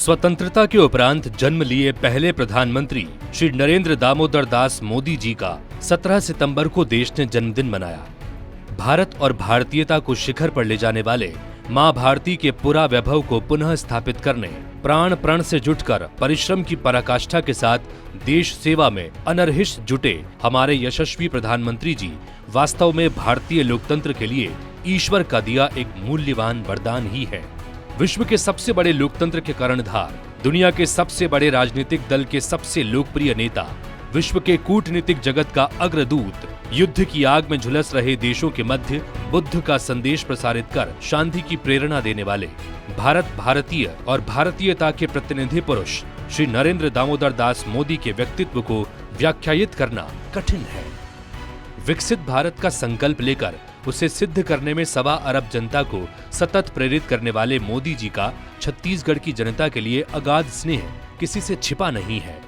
स्वतंत्रता के उपरांत जन्म लिए पहले प्रधानमंत्री श्री नरेंद्र दामोदर दास मोदी जी का 17 सितंबर को देश ने जन्मदिन मनाया। भारत और भारतीयता को शिखर पर ले जाने वाले मां भारती के पूरा वैभव को पुनः स्थापित करने प्राण प्रण से जुटकर परिश्रम की पराकाष्ठा के साथ देश सेवा में अनरहिष जुटे हमारे यशस्वी प्रधानमंत्री जी वास्तव में भारतीय लोकतंत्र के लिए ईश्वर का दिया एक मूल्यवान वरदान ही है। विश्व के सबसे बड़े लोकतंत्र के कर्णधार, दुनिया के सबसे बड़े राजनीतिक दल के सबसे लोकप्रिय नेता, विश्व के कूटनीतिक जगत का अग्रदूत, युद्ध की आग में झुलस रहे देशों के मध्य बुद्ध का संदेश प्रसारित कर शांति की प्रेरणा देने वाले भारत भारतीय और भारतीयता के प्रतिनिधि पुरुष श्री नरेंद्र दामोदर दास मोदी के व्यक्तित्व को व्याख्यायित करना कठिन है। विकसित भारत का संकल्प लेकर उसे सिद्ध करने में 1.25 अरब जनता को सतत प्रेरित करने वाले मोदी जी का छत्तीसगढ़ की जनता के लिए अगाध स्नेह किसी से छिपा नहीं है।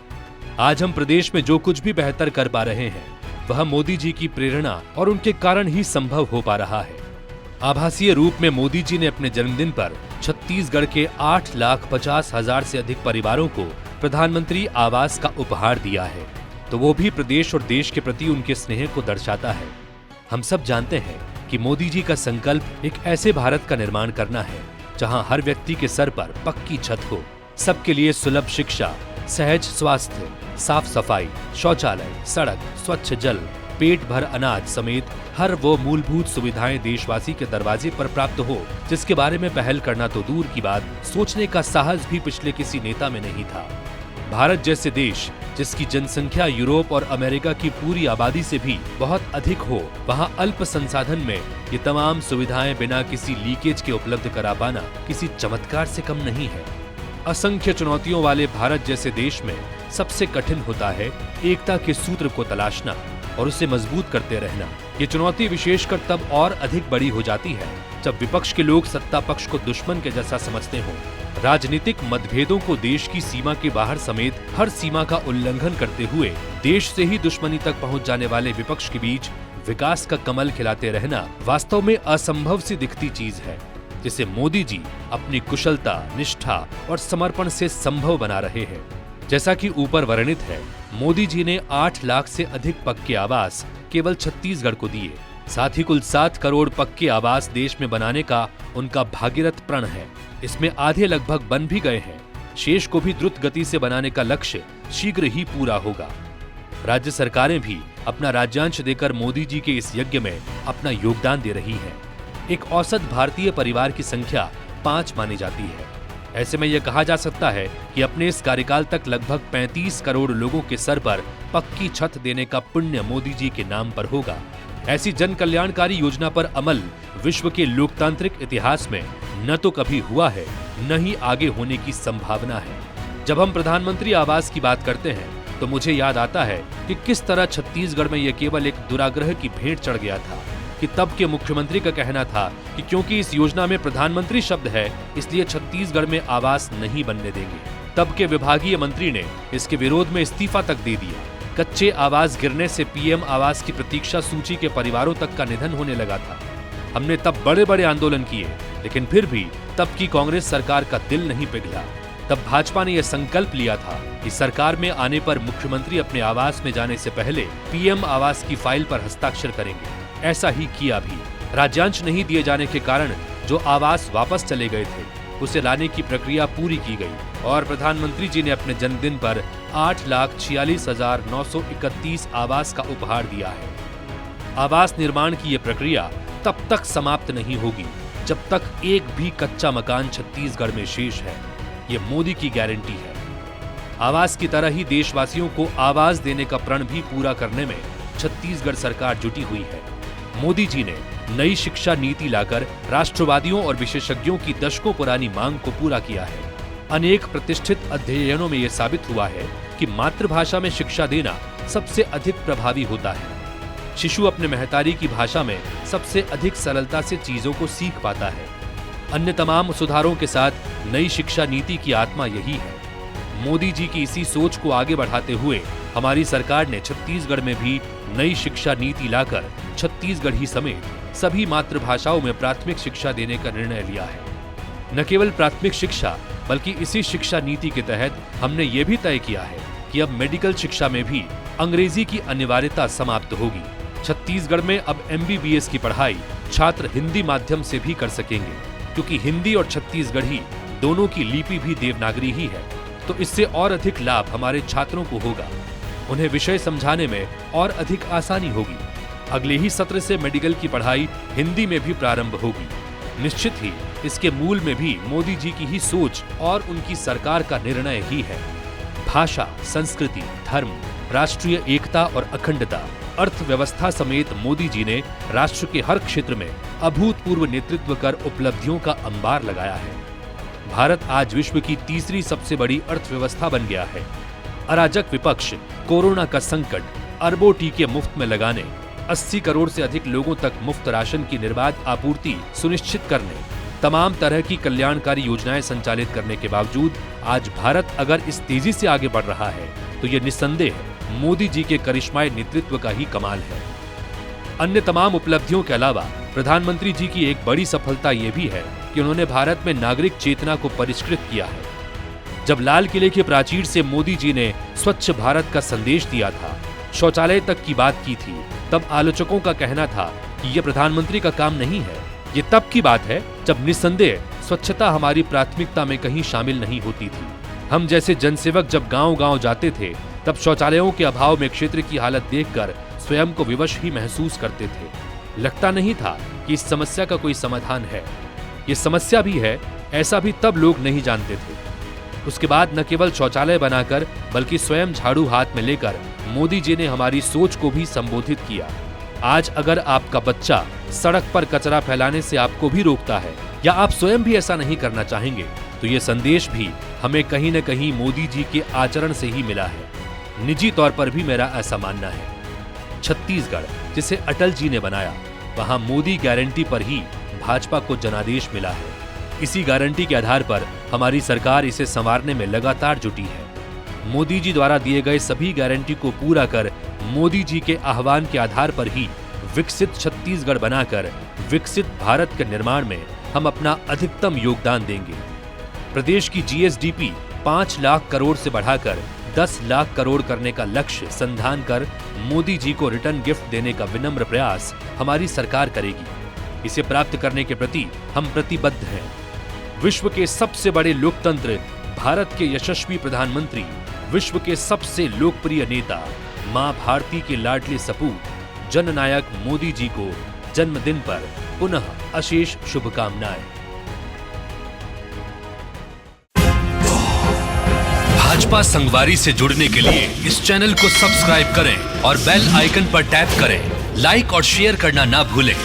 आज हम प्रदेश में जो कुछ भी बेहतर कर पा रहे हैं वह मोदी जी की प्रेरणा और उनके कारण ही संभव हो पा रहा है। आभासीय रूप में मोदी जी ने अपने जन्मदिन पर छत्तीसगढ़ के 8,50,000 से अधिक परिवारों को प्रधानमंत्री आवास का उपहार दिया है, तो वो भी प्रदेश और देश के प्रति उनके स्नेह को दर्शाता है। हम सब जानते हैं कि मोदी जी का संकल्प एक ऐसे भारत का निर्माण करना है जहां हर व्यक्ति के सर पर पक्की छत हो, सबके लिए सुलभ शिक्षा, सहज स्वास्थ्य, साफ सफाई, शौचालय, सड़क, स्वच्छ जल, पेट भर अनाज समेत हर वो मूलभूत सुविधाएं देशवासी के दरवाजे पर प्राप्त हो जिसके बारे में पहल करना तो दूर की बात, सोचने का साहस भी पिछले किसी नेता में नहीं था। भारत जैसे देश जिसकी जनसंख्या यूरोप और अमेरिका की पूरी आबादी से भी बहुत अधिक हो, वहां अल्प संसाधन में ये तमाम सुविधाएं बिना किसी लीकेज के उपलब्ध करा पाना किसी चमत्कार से कम नहीं है। असंख्य चुनौतियों वाले भारत जैसे देश में सबसे कठिन होता है एकता के सूत्र को तलाशना और उसे मजबूत करते रहना। ये चुनौती विशेषकर तब और अधिक बड़ी हो जाती है जब विपक्ष के लोग सत्ता पक्ष को दुश्मन के जैसा समझते हों। राजनीतिक मतभेदों को देश की सीमा के बाहर समेत हर सीमा का उल्लंघन करते हुए देश से ही दुश्मनी तक पहुंच जाने वाले विपक्ष के बीच विकास का कमल खिलाते रहना वास्तव में असंभव सी दिखती चीज है, जिसे मोदी जी अपनी कुशलता, निष्ठा और समर्पण से संभव बना रहे हैं। जैसा कि ऊपर वर्णित है, मोदी जी ने 8 लाख से अधिक पक्के आवास केवल छत्तीसगढ़ को दिए। साथ ही कुल 7 करोड़ पक्के आवास देश में बनाने का उनका भागीरथ प्रण है। इसमें आधे लगभग बन भी गए हैं। शेष को भी द्रुत गति से बनाने का लक्ष्य शीघ्र ही पूरा होगा। राज्य सरकारें भी अपना राज्यांश देकर मोदी जी के इस यज्ञ में अपना योगदान दे रही है। एक औसत भारतीय परिवार की संख्या 5 मानी जाती है। ऐसे में यह कहा जा सकता है कि अपने इस कार्यकाल तक लगभग 35 करोड़ लोगों के सर पर पक्की छत देने का पुण्य मोदी जी के नाम पर होगा। ऐसी जन कल्याणकारी योजना पर अमल विश्व के लोकतांत्रिक इतिहास में न तो कभी हुआ है, न ही आगे होने की संभावना है। जब हम प्रधानमंत्री आवास की बात करते हैं तो मुझे याद आता है कि किस तरह छत्तीसगढ़ में यह केवल एक दुराग्रह की भेंट चढ़ गया था कि तब के मुख्यमंत्री का कहना था कि क्योंकि इस योजना में प्रधानमंत्री शब्द है इसलिए छत्तीसगढ़ में आवास नहीं बनने देंगे। तब के विभागीय मंत्री ने इसके विरोध में इस्तीफा तक दे दिया। कच्चे आवास गिरने से पीएम आवास की प्रतीक्षा सूची के परिवारों तक का निधन होने लगा था। हमने तब बड़े बड़े आंदोलन किए, लेकिन फिर भी तब की कांग्रेस सरकार का दिल नहीं पिघला। तब भाजपा ने यह संकल्प लिया था कि सरकार में आने पर मुख्यमंत्री अपने आवास में जाने से पहले पीएम आवास की फाइल पर हस्ताक्षर करेंगे। ऐसा ही किया भी। राज्यांश नहीं दिए जाने के कारण जो आवास वापस चले गए थे उसे लाने की प्रक्रिया पूरी की गई और प्रधानमंत्री जी ने अपने जन्मदिन पर 8,46,931 आवास का उपहार दिया है। आवास निर्माण की यह प्रक्रिया तब तक समाप्त नहीं होगी जब तक एक भी कच्चा मकान छत्तीसगढ़ में शेष है। ये मोदी की गारंटी है। आवास की तरह ही देशवासियों को आवाज देने का प्रण भी पूरा करने में छत्तीसगढ़ सरकार जुटी हुई है। मोदी जी ने नई शिक्षा नीति लाकर राष्ट्रवादियों और विशेषज्ञों की दशकों पुरानी मांग को पूरा किया है। अनेक प्रतिष्ठित अध्ययनों में यह साबित हुआ है कि मातृभाषा में शिक्षा देना सबसे अधिक प्रभावी होता है। शिशु अपने महतारी की भाषा में सबसे अधिक सरलता से चीजों को सीख पाता है। अन्य तमाम सुधारों के साथ नई शिक्षा नीति की आत्मा यही है। मोदी जी की इसी सोच को आगे बढ़ाते हुए हमारी सरकार ने छत्तीसगढ़ में भी नई शिक्षा नीति लाकर छत्तीसगढ़ी समेत सभी मातृभाषाओं में प्राथमिक शिक्षा देने का निर्णय लिया है। न केवल प्राथमिक शिक्षा बल्कि इसी शिक्षा नीति के तहत हमने ये भी तय किया है कि अब मेडिकल शिक्षा में भी अंग्रेजी की अनिवार्यता समाप्त होगी। छत्तीसगढ़ में अब MBBS की पढ़ाई छात्र हिंदी माध्यम से भी कर सकेंगे, क्योंकि हिंदी और छत्तीसगढ़ी दोनों की लिपि भी देवनागरी ही है। तो इससे और अधिक लाभ हमारे छात्रों को होगा, उन्हें विषय समझाने में और अधिक आसानी होगी। अगले ही सत्र से मेडिकल की पढ़ाई हिंदी में भी प्रारंभ होगी। निश्चित ही इसके मूल में भी मोदी जी की ही सोच और उनकी सरकार का निर्णय ही है। भाषा, संस्कृति, धर्म, राष्ट्रीय एकता और अखंडता, अर्थव्यवस्था समेत मोदी जी ने राष्ट्र के हर क्षेत्र में अभूतपूर्व नेतृत्व कर उपलब्धियों का अंबार लगाया है। भारत आज विश्व की तीसरी सबसे बड़ी अर्थव्यवस्था बन गया है। अराजक विपक्ष कोरोना का संकट, अरबों टीके मुफ्त में लगाने, 80 करोड़ से अधिक लोगों तक मुफ्त राशन की निर्बाध आपूर्ति सुनिश्चित करने, तमाम तरह की कल्याणकारी योजनाएं संचालित करने के बावजूद आज भारत अगर इस तेजी से आगे बढ़ रहा है तो ये निस्संदेह मोदी जी के करिश्माई नेतृत्व का ही कमाल है। अन्य तमाम उपलब्धियों के अलावा प्रधानमंत्री जी की एक बड़ी सफलता ये भी है कि उन्होंने भारत में नागरिक चेतना को परिष्कृत किया है। जब लाल किले के प्राचीर से मोदी जी ने स्वच्छ भारत का संदेश दिया था, शौचालय तक की बात की थी, तब आलोचकों का कहना था कि यह प्रधानमंत्री का काम नहीं है। ये तब की बात है जब निस्संदेह स्वच्छता हमारी प्राथमिकता में कहीं शामिल नहीं होती थी। हम जैसे जनसेवक जब गांव-गांव जाते थे तब शौचालयों के अभाव में क्षेत्र की हालत देखकर स्वयं को विवश ही महसूस करते थे। लगता नहीं था कि इस समस्या का कोई समाधान है। ये समस्या भी है, ऐसा भी तब लोग नहीं जानते थे। उसके बाद न केवल शौचालय बनाकर बल्कि स्वयं झाड़ू हाथ में लेकर मोदी जी ने हमारी सोच को भी संबोधित किया। आज अगर आपका बच्चा सड़क पर कचरा फैलाने से आपको भी रोकता है या आप स्वयं भी ऐसा नहीं करना चाहेंगे तो ये संदेश भी हमें कहीं न कहीं मोदी जी के आचरण से ही मिला है। निजी तौर पर भी मेरा ऐसा मानना है। छत्तीसगढ़ जिसे अटल जी ने बनाया, वहां मोदी गारंटी पर ही भाजपा को जनादेश मिला है। इसी गारंटी के आधार पर हमारी सरकार इसे संवारने में लगातार जुटी है। मोदी जी द्वारा दिए गए सभी गारंटी को पूरा कर मोदी जी के आह्वान के आधार पर ही विकसित छत्तीसगढ़ बनाकर विकसित भारत के निर्माण में हम अपना अधिकतम योगदान देंगे। प्रदेश की GSDP 5 लाख करोड़ से बढ़ाकर 10 लाख करोड़ करने का लक्ष्य संधान कर मोदी जी को रिटर्न गिफ्ट देने का विनम्र प्रयास हमारी सरकार करेगी। इसे प्राप्त करने के प्रति हम प्रतिबद्ध हैं। विश्व के सबसे बड़े लोकतंत्र भारत के यशस्वी प्रधानमंत्री, विश्व के सबसे लोकप्रिय नेता, मां भारती के लाडले सपूत जननायक मोदी जी को जन्मदिन पर पुनः अशेष शुभकामनाएं। भाजपा संगवारी से जुड़ने के लिए इस चैनल को सब्सक्राइब करें और बेल आइकन पर टैप करें। लाइक और शेयर करना ना भूलें।